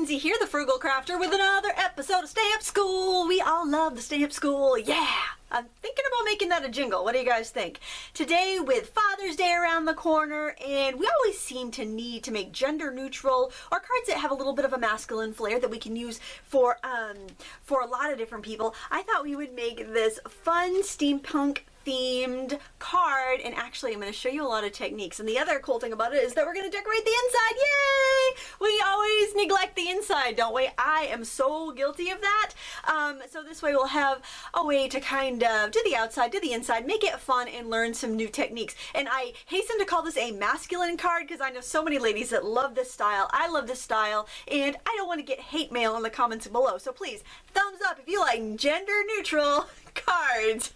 Lindsay here, the Frugal Crafter, with another episode of Stamp School. We all love the Stamp School, yeah! I'm thinking about making that a jingle. What do you guys think? Today, with Father's Day around the corner, and we always seem to need to make gender neutral or cards that have a little bit of a masculine flair that we can use for a lot of different people. I thought we would make this fun steampunk themed card, and actually I'm going to show you a lot of techniques. And the other cool thing about it is that we're going to decorate the inside. Yay! We always neglect the inside, don't we? I am so guilty of that. So this way we'll have a way to kind of do the outside, do the inside, make it fun, and learn some new techniques. And I hasten to call this a masculine card because I know so many ladies that love this style. I love this style, and I don't want to get hate mail in the comments below. So please, thumbs up if you like gender neutral cards.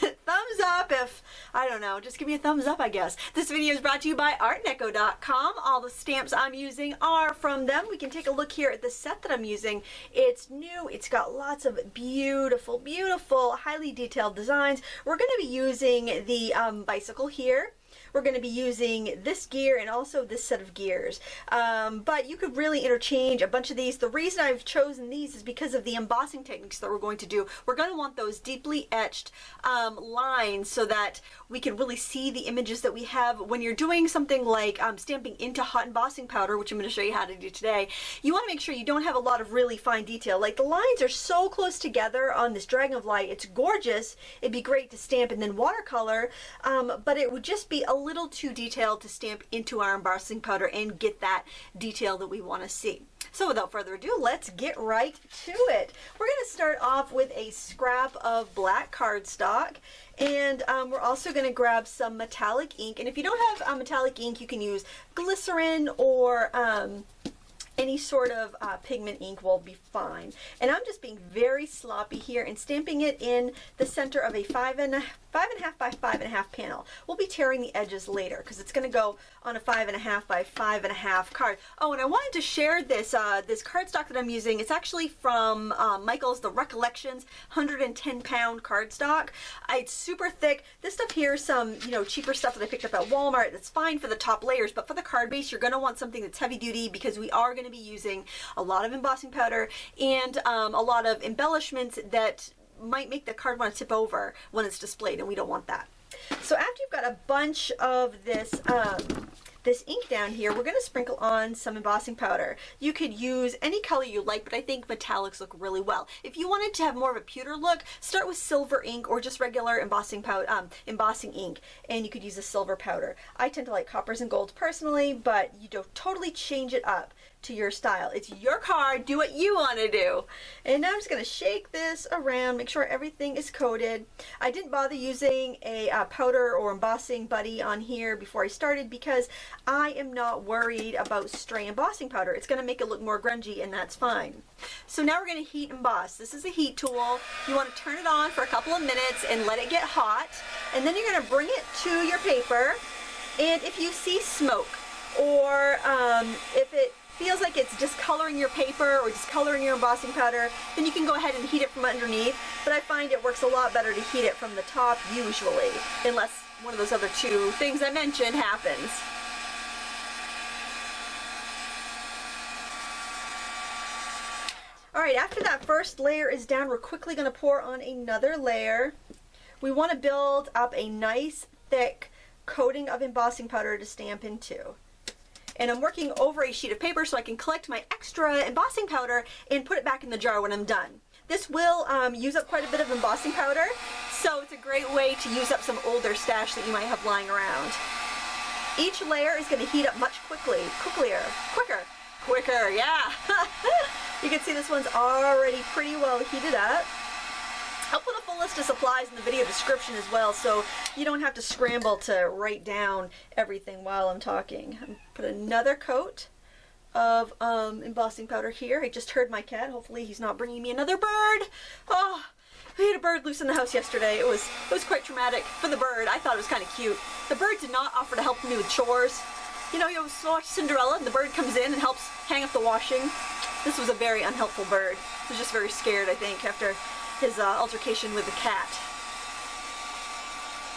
Thumbs up if, I don't know, just give me a thumbs up, I guess. This video is brought to you by artneco.com. All the stamps I'm using are from them. We can take a look here at the set that I'm using. It's new. It's got lots of beautiful, beautiful, highly detailed designs. We're going to be using the bicycle here. We're going to be using this gear and also this set of gears. But you could really interchange a bunch of these. The reason I've chosen these is because of the embossing techniques that we're going to do. We're going to want those deeply etched lines so that we can really see the images that we have. When you're doing something like stamping into hot embossing powder, which I'm going to show you how to do today, you want to make sure you don't have a lot of really fine detail. Like the lines are so close together on this Dragon of Light. It's gorgeous. It'd be great to stamp and then watercolor, but it would just be a little too detailed to stamp into our embossing powder and get that detail that we want to see. So without further ado, let's get right to it. We're going to start off with a scrap of black cardstock, and we're also going to grab some metallic ink. And if you don't have metallic ink, you can use glycerin or any sort of pigment ink will be fine. And I'm just being very sloppy here and stamping it in the center of a 5.5 by 5.5 panel. We'll be tearing the edges later because it's going to go on a 5.5 by 5.5 card. Oh, and I wanted to share this this cardstock that I'm using. It's actually from Michael's The Recollections 110-pound cardstock. It's super thick. This stuff here is some, you know, cheaper stuff that I picked up at Walmart. That's fine for the top layers, but for the card base, you're going to want something that's heavy duty because we are going to be using a lot of embossing powder and a lot of embellishments that might make the card want to tip over when it's displayed, and we don't want that. So after you've got a bunch of this this ink down here, we're going to sprinkle on some embossing powder. You could use any color you like, but I think metallics look really well. If you wanted to have more of a pewter look, start with silver ink or just regular embossing powder, embossing ink, and you could use a silver powder. I tend to like coppers and golds personally, but you don't totally change it up to your style. It's your card, do what you want to do. And now I'm just going to shake this around, make sure everything is coated. I didn't bother using a powder or embossing buddy on here before I started because I am not worried about stray embossing powder. It's going to make it look more grungy, and that's fine. So now we're going to heat emboss. This is a heat tool. You want to turn it on for a couple of minutes and let it get hot, and then you're going to bring it to your paper, and if you see smoke or if it feels like it's discoloring your paper or discoloring your embossing powder, then you can go ahead and heat it from underneath. But I find it works a lot better to heat it from the top usually, unless one of those other two things I mentioned happens. Alright, after that first layer is down, we're quickly going to pour on another layer. We want to build up a nice thick coating of embossing powder to stamp into. And I'm working over a sheet of paper so I can collect my extra embossing powder and put it back in the jar when I'm done. This will use up quite a bit of embossing powder, so it's a great way to use up some older stash that you might have lying around. Each layer is going to heat up much quicker, yeah! You can see this one's already pretty well heated up. I'll put a full list of supplies in the video description as well, so you don't have to scramble to write down everything while I'm talking. Put another coat of embossing powder here. I just heard my cat. Hopefully he's not bringing me another bird. Oh, we had a bird loose in the house yesterday. It was quite traumatic for the bird. I thought it was kind of cute. The bird did not offer to help me with chores. You know, you watch Cinderella and the bird comes in and helps hang up the washing. This was a very unhelpful bird. He was just very scared, I think, after his altercation with the cat.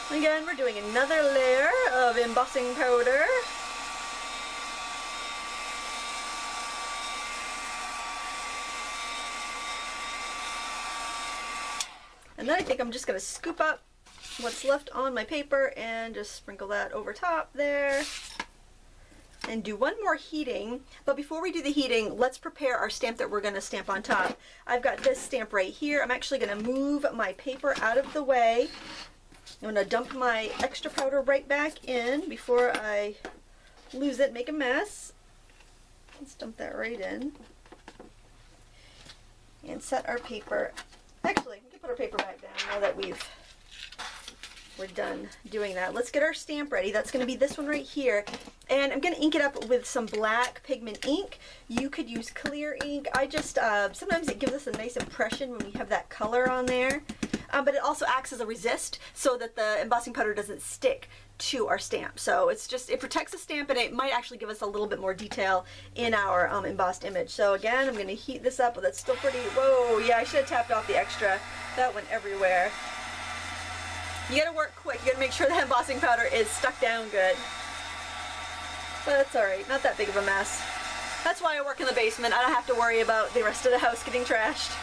Again, we're doing another layer of embossing powder. then I think I'm just going to scoop up what's left on my paper and just sprinkle that over top there. And do one more heating. But before we do the heating, let's prepare our stamp that we're going to stamp on top. I've got this stamp right here. I'm actually going to move my paper out of the way. I'm going to dump my extra powder right back in before I lose it, make a mess. Let's dump that right in. And set our paper. Actually, we can put our paper back down now that we're done doing that. Let's get our stamp ready. That's going to be this one right here. And I'm going to ink it up with some black pigment ink. You could use clear ink. I just, sometimes it gives us a nice impression when we have that color on there. But it also acts as a resist so that the embossing powder doesn't stick to our stamp. So it's just, it protects the stamp and it might actually give us a little bit more detail in our embossed image. So again, I'm going to heat this up. Well, that's still pretty, whoa, yeah, I should have tapped off the extra. That went everywhere. You gotta work quick. You gotta make sure the embossing powder is stuck down good. But that's alright, not that big of a mess. That's why I work in the basement. I don't have to worry about the rest of the house getting trashed.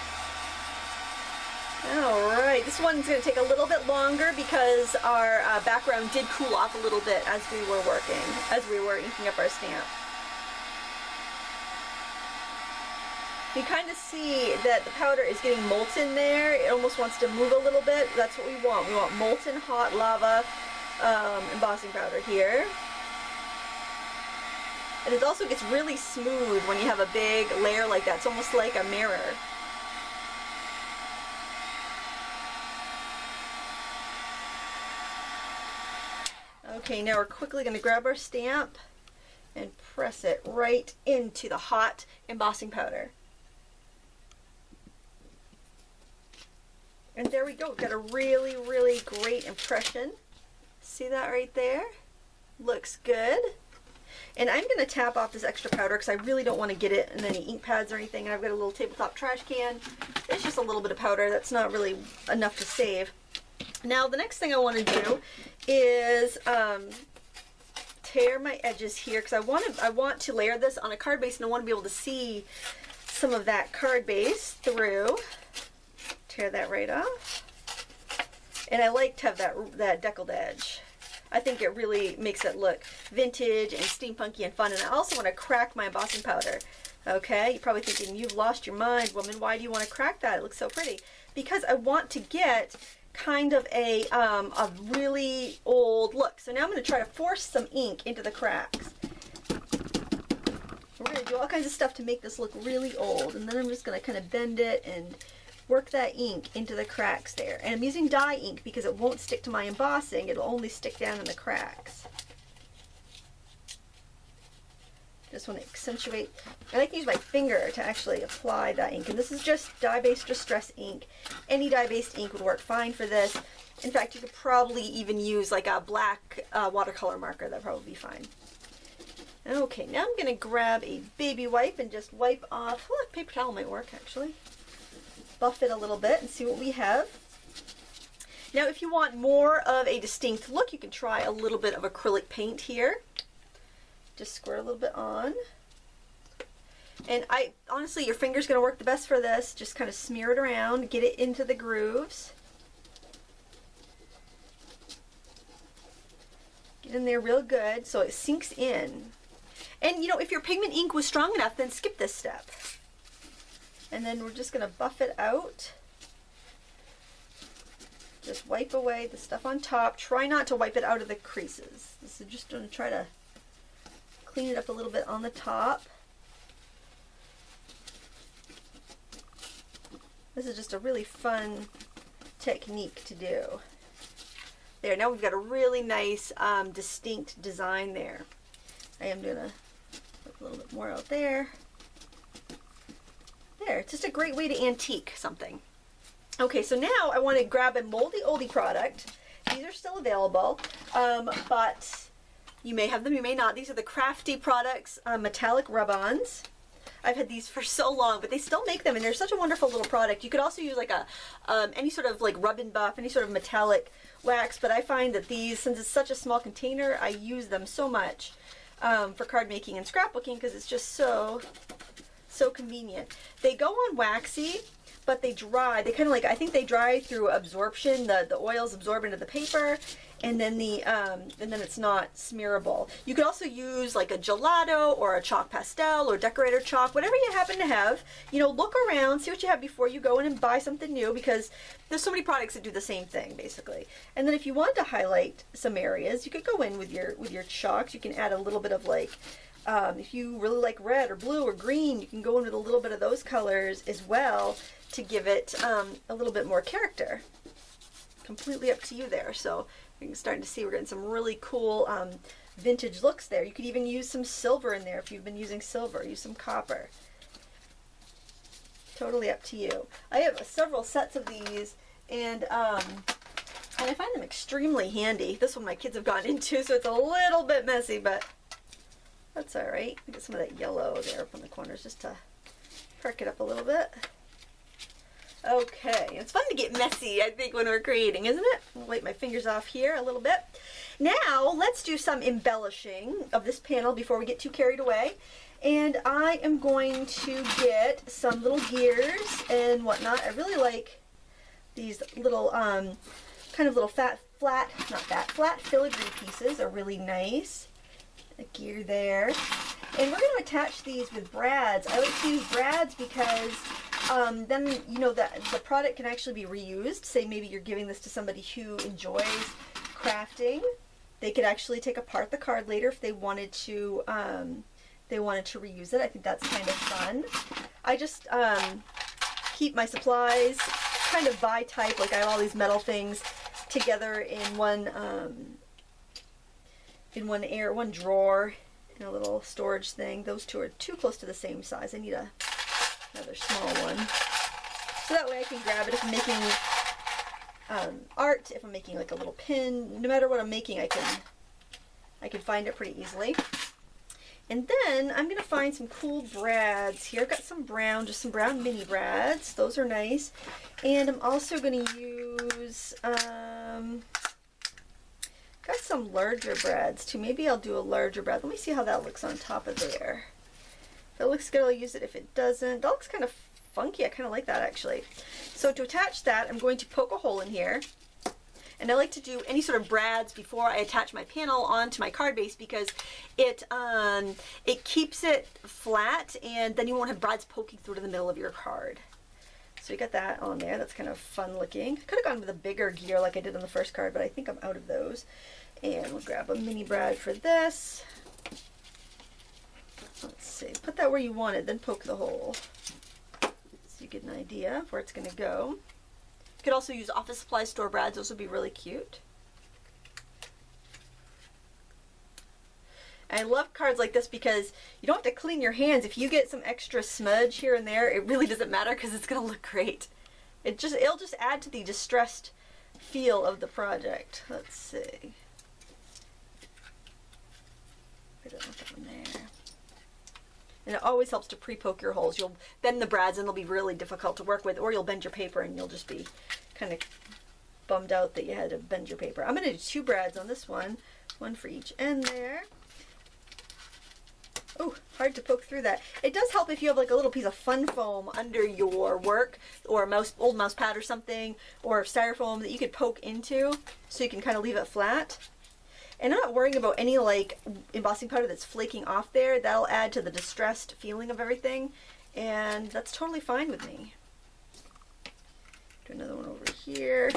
Alright, this one's gonna take a little bit longer because our background did cool off a little bit as we were working, as we were inking up our stamp. You kind of see that the powder is getting molten there. It almost wants to move a little bit. That's what we want. We want molten hot lava embossing powder here. And it also gets really smooth when you have a big layer like that. It's almost like a mirror. Okay, now we're quickly going to grab our stamp and press it right into the hot embossing powder. And there we go. We've got a really, really great impression. See that right there? Looks good. And I'm going to tap off this extra powder because I really don't want to get it in any ink pads or anything. And I've got a little tabletop trash can. It's just a little bit of powder. That's not really enough to save. Now the next thing I want to do is tear my edges here because I want to layer this on a card base and I want to be able to see some of that card base through. Tear that right off. And I like to have that deckled edge. I think it really makes it look vintage and steampunky and fun. And I also want to crack my embossing powder. Okay, you're probably thinking, you've lost your mind, woman. Why do you want to crack that? It looks so pretty. Because I want to get kind of a really old look. So now I'm going to try to force some ink into the cracks. We're going to do all kinds of stuff to make this look really old. And then I'm just going to kind of bend it and work that ink into the cracks there. And I'm using dye ink because it won't stick to my embossing. It'll only stick down in the cracks. Just want to accentuate. I like to use my finger to actually apply that ink. And this is just dye-based distress ink. Any dye-based ink would work fine for this. In fact, you could probably even use like a black watercolor marker. That'd probably be fine. Okay, now I'm going to grab a baby wipe and just wipe off. Look, paper towel might work actually. Buff it a little bit and see what we have. Now if you want more of a distinct look, you can try a little bit of acrylic paint here. Just squirt a little bit on. And honestly, your finger's going to work the best for this. Just kind of smear it around, get it into the grooves. Get in there real good so it sinks in. And you know, if your pigment ink was strong enough, then skip this step. And then we're just going to buff it out. Just wipe away the stuff on top. Try not to wipe it out of the creases. This is just going to try to clean it up a little bit on the top. This is just a really fun technique to do. There, now we've got a really nice distinct design there. I am going to put a little bit more out there. There, it's just a great way to antique something. Okay, so now I want to grab a moldy oldie product. These are still available, but you may have them, you may not. These are the Crafty Products metallic rub-ons. I've had these for so long, but they still make them, and they're such a wonderful little product. You could also use like any sort of like rub and buff, any sort of metallic wax, but I find that these, since it's such a small container, I use them so much for card making and scrapbooking because it's just so convenient. They go on waxy, but they dry. They kind of like, I think they dry through absorption. The oils absorb into the paper, and then it's not smearable. You could also use like a gelato or a chalk pastel or decorator chalk, whatever you happen to have. You know, look around, see what you have before you go in and buy something new, because there's so many products that do the same thing basically. And then if you want to highlight some areas, you could go in with your chalks. You can add a little bit of like, if you really like red or blue or green, you can go in with a little bit of those colors as well to give it a little bit more character. Completely up to you there. So you're starting to see we're getting some really cool vintage looks there. You could even use some silver in there if you've been using silver. Use some copper. Totally up to you. I have several sets of these, and I find them extremely handy. This one my kids have gotten into, so it's a little bit messy, but that's all right. Get some of that yellow there up on the corners just to perk it up a little bit. Okay, it's fun to get messy, I think, when we're creating, isn't it? I'll wipe my fingers off here a little bit. Now, let's do some embellishing of this panel before we get too carried away. And I am going to get some little gears and whatnot. I really like these little, kind of little flat filigree pieces are really nice. A gear there. And we're going to attach these with brads. I like to use brads because then, you know, the product can actually be reused. Say maybe you're giving this to somebody who enjoys crafting. They could actually take apart the card later if they wanted to reuse it. I think that's kind of fun. I just keep my supplies kind of by type. Like I have all these metal things together in one drawer in a little storage thing. Those two are too close to the same size. I need another small one. So that way I can grab it if I'm making art, if I'm making like a little pin. No matter what I'm making, I can find it pretty easily. And then I'm going to find some cool brads here. I've got some brown, just some brown mini brads. Those are nice. And I'm also going to use, got some larger brads too. Maybe I'll do a larger brad. Let me see how that looks on top of there. If it looks good, I'll use it. If it doesn't, that looks kind of funky. I kind of like that actually. So to attach that, I'm going to poke a hole in here. And I like to do any sort of brads before I attach my panel onto my card base because it keeps it flat, and then you won't have brads poking through to the middle of your card. So you got that on there. That's kind of fun looking. Could have gone with a bigger gear like I did on the first card, but I think I'm out of those. And we'll grab a mini brad for this. Let's see. Put that where you want it, then poke the hole. So you get an idea of where it's going to go. You could also use office supply store brads. Those would be really cute. I love cards like this because you don't have to clean your hands. If you get some extra smudge here and there, it really doesn't matter because it's going to look great. It'll just add to the distressed feel of the project. Let's see. Put that one there. And it always helps to pre-poke your holes. You'll bend the brads and they'll be really difficult to work with, or you'll bend your paper and you'll just be kind of bummed out that you had to bend your paper. I'm going to do 2 brads on this one for each end there. Oh, hard to poke through that. It does help if you have like a little piece of fun foam under your work, or a old mouse pad or something, or styrofoam that you could poke into so you can kind of leave it flat. And I'm not worrying about any like embossing powder that's flaking off there. That'll add to the distressed feeling of everything, and that's totally fine with me. Do another one over here.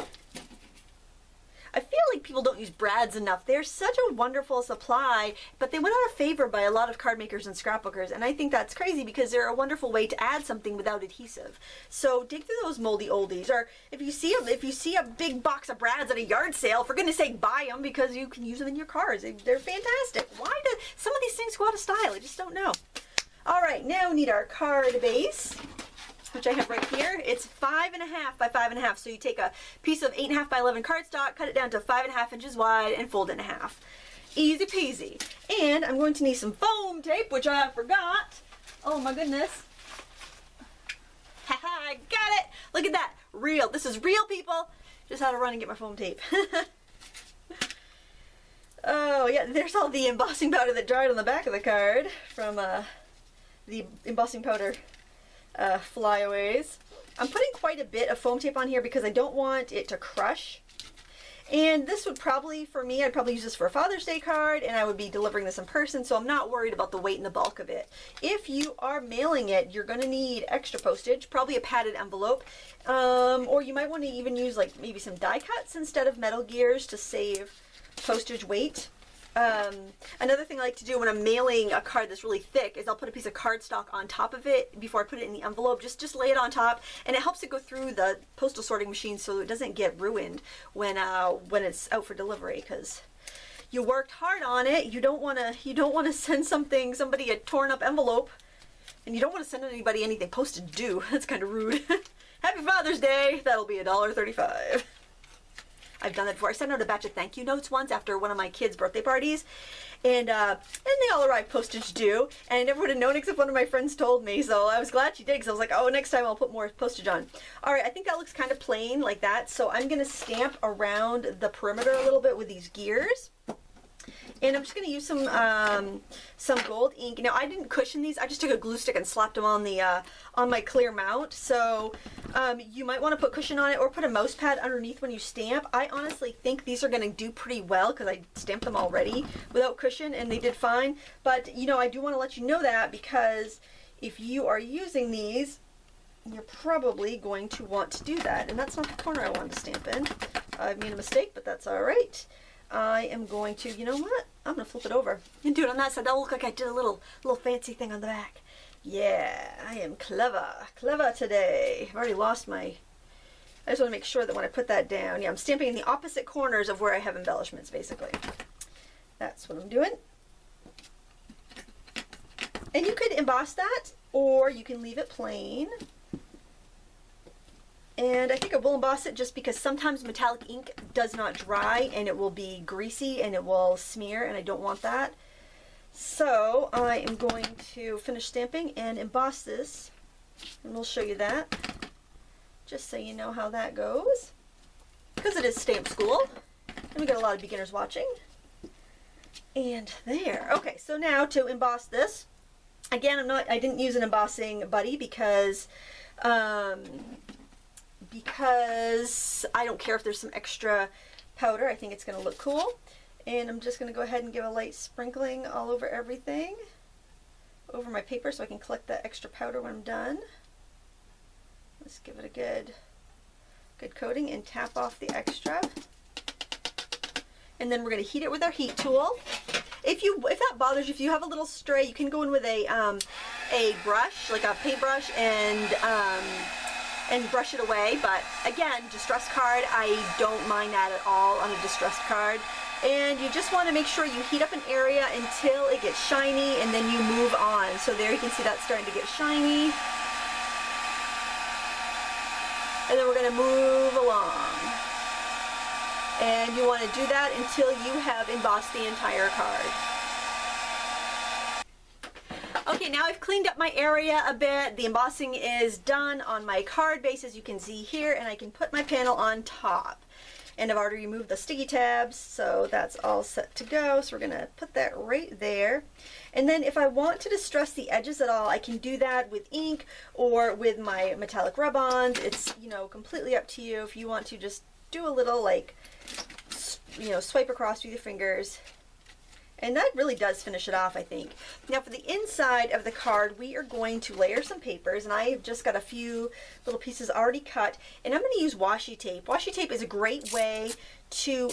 I feel like people don't use brads enough. They're such a wonderful supply, but they went out of favor by a lot of card makers and scrapbookers, and I think that's crazy because they're a wonderful way to add something without adhesive. So dig through those moldy oldies, or if you see a big box of brads at a yard sale, for goodness sake, buy them because you can use them in your cards. They're fantastic. Why do some of these things go out of style? I just don't know. All right, now we need our card base, which I have right here. It's 5.5 by 5.5. So you take a piece of 8.5 by 11 cardstock, cut it down to 5.5 inches wide, and fold it in half. Easy peasy. And I'm going to need some foam tape, which I forgot. Oh my goodness. Haha, I got it. Look at that. Real. This is real, people. Just had to run and get my foam tape. Oh yeah, there's all the embossing powder that dried on the back of the card from the embossing powder flyaways. I'm putting quite a bit of foam tape on here because I don't want it to crush. And this would probably, for me, I'd probably use this for a Father's Day card, and I would be delivering this in person, so I'm not worried about the weight and the bulk of it. If you are mailing it, you're going to need extra postage, probably a padded envelope, or you might want to even use like maybe some die cuts instead of metal gears to save postage weight. Another thing I like to do when I'm mailing a card that's really thick is I'll put a piece of cardstock on top of it before I put it in the envelope. Just lay it on top, and it helps it go through the postal sorting machine so it doesn't get ruined when it's out for delivery, because you worked hard on it. You don't want to send somebody a torn up envelope, and you don't want to send anybody anything postage due. That's kind of rude. Happy Father's Day. That'll be $1.35. I've done that before. I sent out a batch of thank you notes once after one of my kids' birthday parties, and they all arrived postage due, and I never would have known except one of my friends told me, so I was glad she did, because I was like, oh, next time I'll put more postage on. Alright, I think that looks kind of plain like that, so I'm going to stamp around the perimeter a little bit with these gears. And I'm just going to use some gold ink. Now, I didn't cushion these. I just took a glue stick and slapped them on the on my clear mount. So you might want to put cushion on it or put a mouse pad underneath when you stamp. I honestly think these are going to do pretty well because I stamped them already without cushion and they did fine. But, you know, I do want to let you know that because if you are using these, you're probably going to want to do that. And that's not the corner I wanted to stamp in. I've made a mistake, but that's all right. I am going to, you know what? I'm going to flip it over and do it on that side. That'll look like I did a little fancy thing on the back. Yeah, I am clever today. I've already lost my, I just want to make sure that when I put that down, yeah, I'm stamping in the opposite corners of where I have embellishments, basically. That's what I'm doing. And you could emboss that, or you can leave it plain. And I think I will emboss it just because sometimes metallic ink does not dry and it will be greasy and it will smear, and I don't want that. So I am going to finish stamping and emboss this, and we'll show you that just so you know how that goes, because it is stamp school and we got a lot of beginners watching. And there. Okay, so now to emboss this, again, I didn't use an embossing buddy because I don't care if there's some extra powder. I think it's going to look cool. And I'm just going to go ahead and give a light sprinkling all over everything, over my paper, so I can collect that extra powder when I'm done. Let's give it a good coating and tap off the extra. And then we're going to heat it with our heat tool. If that bothers you, if you have a little stray, you can go in with a brush, like a paintbrush, and brush it away. But again, distressed card, I don't mind that at all on a distressed card. And you just want to make sure you heat up an area until it gets shiny, and then you move on. So there you can see that's starting to get shiny. And then we're going to move along. And you want to do that until you have embossed the entire card. Okay, now I've cleaned up my area a bit. The embossing is done on my card base, as you can see here, and I can put my panel on top. And I've already removed the sticky tabs, so that's all set to go. So we're going to put that right there. And then if I want to distress the edges at all, I can do that with ink or with my metallic rub-ons. It's, you know, completely up to you. If you want to just do a little, like, you know, swipe across with your fingers. And that really does finish it off, I think. Now for the inside of the card, we are going to layer some papers, and I've just got a few little pieces already cut, and I'm going to use washi tape. Washi tape is a great way to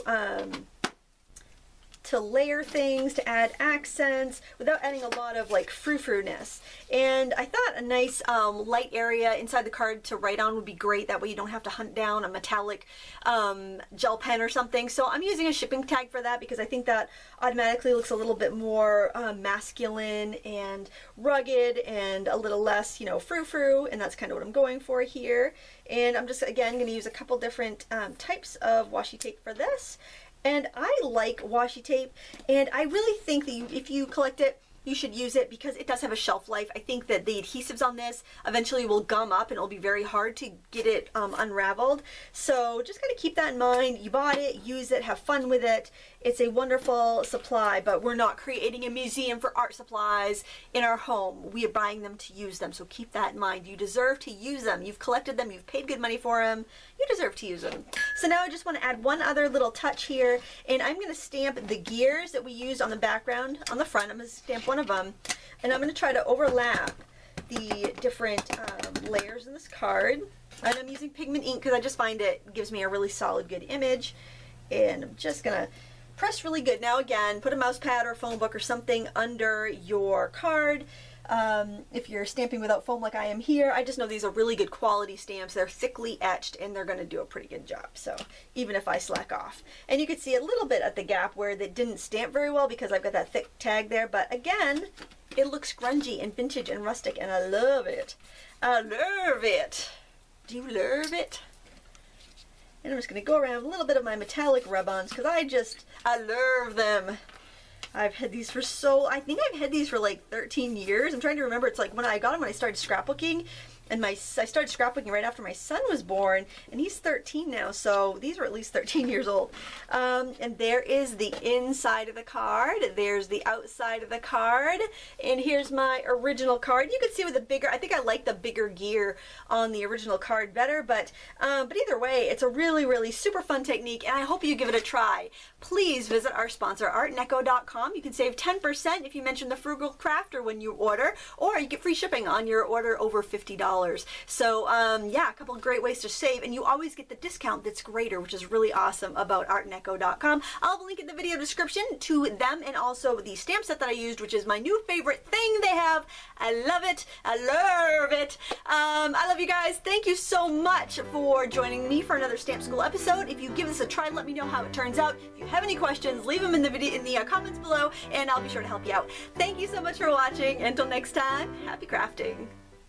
layer things, to add accents without adding a lot of like frou-frou-ness. And I thought a nice light area inside the card to write on would be great. That way you don't have to hunt down a metallic gel pen or something. So I'm using a shipping tag for that because I think that automatically looks a little bit more masculine and rugged and a little less, you know, frou-frou, and that's kind of what I'm going for here. And I'm just, again, going to use a couple different types of washi tape for this. And I like washi tape, and I really think that if you collect it, you should use it because it does have a shelf life. I think that the adhesives on this eventually will gum up and it'll be very hard to get it unraveled. So just kind of keep that in mind. You bought it, use it, have fun with it. It's a wonderful supply, but we're not creating a museum for art supplies in our home. We are buying them to use them, so keep that in mind. You deserve to use them. You've collected them, you've paid good money for them. You deserve to use them. So now I just want to add one other little touch here, and I'm going to stamp the gears that we used on the background on the front. I'm going to stamp one of them, and I'm going to try to overlap the different layers in this card. And I'm using pigment ink because I just find it gives me a really solid, good image. And I'm just going to press really good. Now again, put a mouse pad or a phone book or something under your card. If you're stamping without foam like I am here, I just know these are really good quality stamps. They're thickly etched and they're going to do a pretty good job. So even if I slack off. And you can see a little bit at the gap where they didn't stamp very well because I've got that thick tag there. But again, it looks grungy and vintage and rustic and I love it. I love it. Do you love it? And I'm just going to go around with a little bit of my metallic rub-ons because I love them. I've had these for I think I've had these for like 13 years. I'm trying to remember. It's like when I got them when I started scrapbooking. And I started scrapbooking right after my son was born, and he's 13 now, so these were at least 13 years old. And there is the inside of the card, there's the outside of the card, and here's my original card. You can see with the bigger, I think I like the bigger gear on the original card better, but either way, it's a really, really super fun technique, and I hope you give it a try. Please visit our sponsor, artneco.com. You can save 10% if you mention the Frugal Crafter when you order, or you get free shipping on your order over $50. So yeah, a couple of great ways to save, and you always get the discount that's greater, which is really awesome about artneco.com. I'll have a link in the video description to them and also the stamp set that I used, which is my new favorite thing they have. I love it. I love it. I love you guys. Thank you so much for joining me for another Stamp School episode. If you give this a try, let me know how it turns out. If you have any questions, leave them in the comments below, and I'll be sure to help you out. Thank you so much for watching. Until next time, happy crafting.